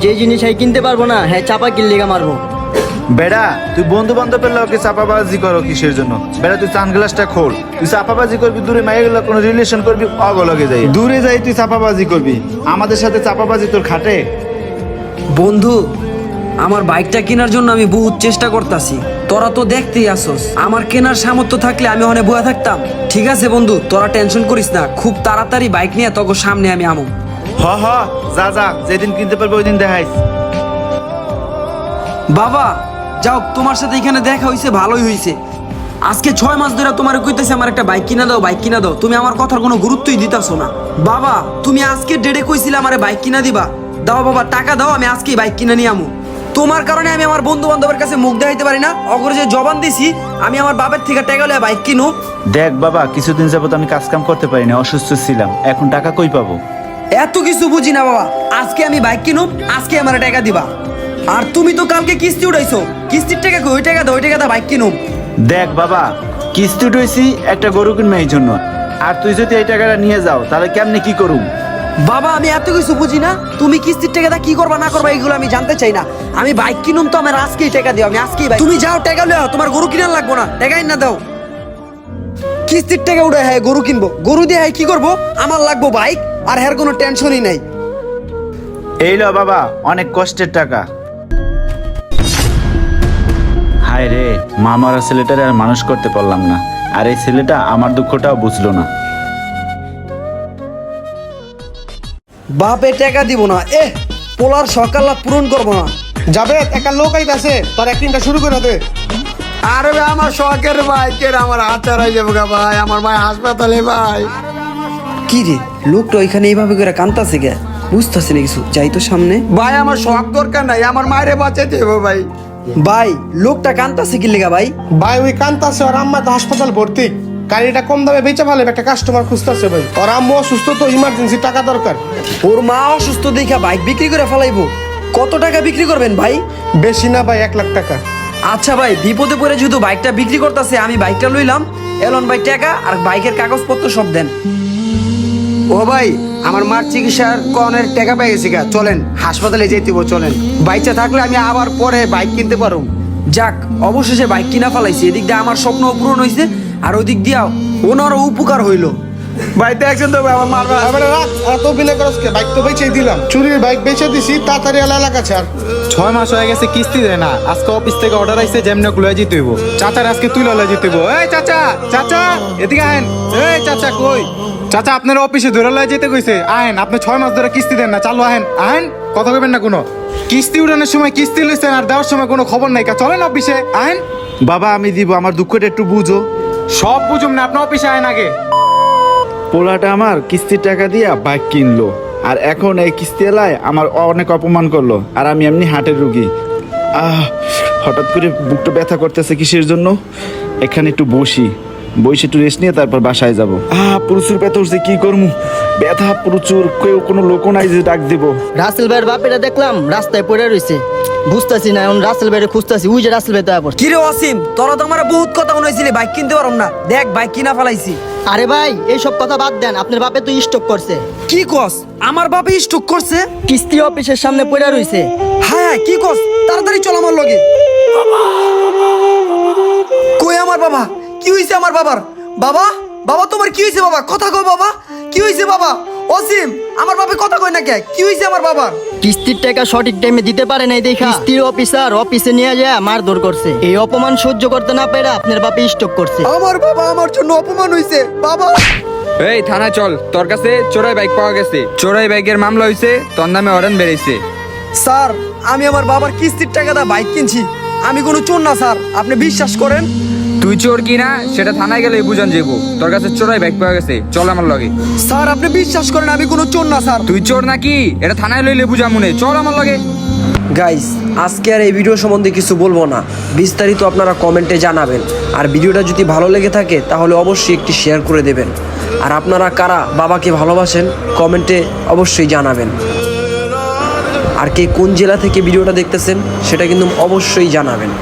যে জিনিস কিনতে পারবো না হ্যাঁ চাপা কিল্লিগা মারবো। বেড়া তুই বন্ধু বান্ধবের লোকে চাপাবাজি করো কিসের জন্য? বেড়া তুই চান গ্লাসটা খোল। তুই চাপাবাজি করবি দূরে মাইয়ে গেলে কোনো রিলেশন করবি অগলগে যাই দূরে যাই তুই চাপাবাজি করবি, আমাদের সাথে চাপাবাজি তোর খাটে? বন্ধু আমার বাইকটা কেনার জন্য আমি বহুত চেষ্টা করতেছি, তোরা তো দেখতেই আসোস। আমার কেনার সামর্থ্য থাকলে আমি ওখানে বয়া থাকতাম। ঠিক আছে বন্ধু, তোরা টেনশন করিস না, খুব তাড়াতাড়ি বাইক নিয়ে তোকে সামনে আমি আমো। হ যা যা, যেদিন কিনতে পারবো ওই দিন দেখাইস। বাবা যাও, তোমার সাথে এখানে দেখা হইছে, ভালোই হইছে। আজকে 6 মাস ধরে তোমার কইতেছে আমার একটা বাইক কিনা দাও, বাইক কিনা দাও, তুমি আমার কথার কোনো গুরুত্বই দিতাছো না। বাবা তুমি আজকে ডেটে কইছিলে আমারে বাইক কিনা দিবা, দাও বাবা টাকা দাও, আমি আজকেই বাইক কিনে নিয়ে আমু। তোমার কারণে আমি আমার বন্ধু বান্ধবের কাছে মুখ দেখাইতে পারি না, অগরে যে জবান দিছি আমি আমার বাবার থেকে টাকা লইয়া বাইক কিনু। দেখ বাবা, কিছুদিন যাবত আমি কাজ কাম করতে পারি না, অসুস্থ ছিলাম, এখন টাকা কই পাবো? এত কিছু বুঝি না বাবা, আজকে আমি বাইক কিনুম, আজকে আমার টাকা দিবা। আর তুমি তো কালকে কিস্তি উঠাইছো, কিস্তির টাকা কই? ওই টাকা দাও, ওই টাকা দাও, বাইক কিনুম। দেখ বাবা, কিস্তি উঠেছি একটা গরু কিনবে এই জন্য, আর তুই যদি এই টাকাটা নিয়ে যাও তাহলে কেমনে কি করুম? বাবা আমি এত কিছু বুঝি না, তুমি কিস্তির টাকাটা কি করবা না করবা এগুলো আমি জানতে চাই না। আমি বাইক কিনুম তো আমার আজকেই টাকা দিও, আমি আজকেই বাইক। তুমি যাও টাকা লও, তোমার গরু কিনার লাগবো না, টাকাই না দাও। কিস্তির টাকা উঠে হ্যাঁ গরু কিনবো, গরু দিয়ে হ্যাঁ কি করবো? আমার লাগবো বাইক, আর হ্যার কোনো টেনশনই নাই। এই লো বাবা, অনেক কষ্টের টাকা। হায় রে, মা মারা ছেলেটারে আর মানুষ করতে পারলাম না, আর এই ছেলেটা আমার দুঃখটাও বুঝলো না। বাপে টাকা দিব না, পোলার সকাল্লা পূরণ করবো না। যাবে একটা লোক আইতাছে, তোর অ্যাক্টিংটা শুরু করে দে। আরে ভাই আমার শখের বাইকের আমার আচার হয়ে যাবো গা ভাই, আমার ভাই হাসপাতালে ভাই। কি রে লোকটা ওইখানে এইভাবে করে কান্তাছে গে, বুঝতেছি না কিছু, যাই তো সামনে। ভাই আমার শখ দরকার নাই, আমার মায়েরে বাঁচাতে হবে ভাই। ভাই লোকটা কান্তাছে কি লেগা ভাই? ভাই ওই কান্তাছে, ওর আম্মা তো হাসপাতাল ভর্তি, গাড়িটা কম দামে বেচে ফেলে, একটা কাস্টমার খুঁজতেছে ভাই। ওর আম্মু অসুস্থ তো, ইমার্জেন্সি টাকা দরকার। ওর মা অসুস্থ দেখা বাইক বিক্রি করে ফেলাইবো? কত টাকা বিক্রি করবেন ভাই? বেশি না ভাই, 1 লাখ টাকা। আচ্ছা ভাই, বিপদে পড়ে যেহেতু বাইকটা বিক্রি করতেছে, আমি বাইকটা লইলাম, এলন ভাই টাকা আর বাইকের কাগজপত্র সব দেন। ও ভাই আমার মার চিকিৎসার কনের টাকা পেয়ে গেছি গা, চলেন হাসপাতালে যেতে হবে, চলেন। বাইচা থাকলে আমি আবার পরে বাইক কিনতে পারবো। যাক অবশেষে বাইক কিনা ফেলাইছি, এদিক দিয়ে আমার স্বপ্ন পূরণ হয়েছে, আর ওই দিক দিয়াও ওনারও উপকার হইলো। ভাই দেখছেন তো ভাই আমার মার এবারে রাখ, এত বিনা খরচকে বাইক তো বেচেই দিলাম, চুরির বাইক বেচে দিছি, তাড়াতাড়ি এলাকা ছাড়। 6 মাস হয়ে গেছে কিস্তি দেয় না, আজকে অফিস থেকে অর্ডার আইছে যেমন লয়ে যেতে হইব। চাচার আজকে তুই লয়ে যেতে হইব। এই চাচা, চাচা এদিকে আহেন। এই চাচা কই? চাচা আপনার অফিসে ধরে লয়ে যেতে কইছে, আহেন। আপনি 6 মাস ধরে কিস্তি দেন না, চালু আহেন, আহেন। কথা কইবেন না কোনো। কিস্তি উঠানোর সময় কিস্তি লইছেন আর দেওয়ার সময় কোনো খবর নাই, চলেন অফিসে আহেন। বাবা আমি দিব, আমার দুঃখটা একটু বুঝো। সব বুঝুম না, আপনি অফিসে আহেন আগে। পোলাটা আমার কিস্তির টাকা দিয়া বাইক কিনলো, আর এখন এই কিস্তি এলায় আমার অনেক অপমান করলো, আর আমি এমনি হার্টের রুগী। হঠাৎ করে বুকটা ব্যথা করতেছে কিসের জন্য? এখানে একটু বসে একটু রেস্ট নিয়ে তারপর বাসায় যাবো। প্রচুর ব্যথা উঠছে, কি করবো, ব্যথা প্রচুর, কেউ কোনো লোকও নাই যে ডাক দেবো। রাসেল ভাইয়ের বাপেরা দেখলাম রাস্তায় পড়ে রয়েছে, বুঝতেছি না এখন রাসেল ভাইরে খুঁজতেছি, ওই যে রাসেল ভাই তো আবার। কি রে অসীম, তোরা তো আমার বহুত কথা শুনাইছিলি বাইক কিনতে পারম না, দেখ বাইক কিনা ফেলাইছি। আরে ভাই এইসব কথা বাদ দেন, আপনার বাপে তো স্টক করছে। কি কস? আমার বাপে স্ট্রোক করছে? কিস্তি অফিসের সামনে পড়ে রয়েছে। হ্যাঁ কি কস? তাড়াতাড়ি চল আমার লগে। কই আমার বাবা? কি হইছে আমার বাবার? বাবা, বাবা তোমার কি হইছে বাবা? কথা কও বাবা, কি হইছে বাবা? অসীম আমার বাপে কথা কই না কে? কি হইছে আমার বাবার? কিস্তির টাকা সঠিক টাইমে দিতে পারে নাই দেখা কিস্তির অফিসার অফিসে নিয়ে যায় মারধর করছে। এই অপমান সহ্য করতে না পেরে আপনার বাপে স্টক করছে। আমার বাবা আমার জন্য অপমান হইছে বাবা। এই থানায় চল, তোর কাছে চোরাই বাইক পাওয়া গেছে, চোরাই বাইকের মামলা হয়েছে, তোর নামে অরেন বেরিয়েছে। স্যার আমি আমার বাবার কিস্তির টাকা দা বাইক কিনছি, আমি কোনো চোর না স্যার, আপনি বিশ্বাস করেন। তুই চোর কিনা সেটা থানায় গেলে বুঝান যাবো, তোর কাছে চোরাই বাইক পাওয়া গেছে, চল আমার লগে। স্যার আপনি বিশ্বাস করেন আমি কোনো চোর না স্যার। তুই চোর নাকি এটা থানায় লইলে বুঝা মনে, চল আমার লগে। গাইস আজকে আর এই ভিডিও সম্বন্ধে কিছু বলবো না, বিস্তারিত আপনারা কমেন্টে জানাবেন। আর ভিডিওটা যদি ভালো লেগে থাকে তাহলে অবশ্যই একটি শেয়ার করে দেবেন। আর আপনারা কারা বাবাকে ভালোবাসেন কমেন্টে অবশ্যই জানাবেন। আর কে কোন জেলা থেকে ভিডিওটা দেখতেছেন সেটা কিন্তু অবশ্যই জানাবেন।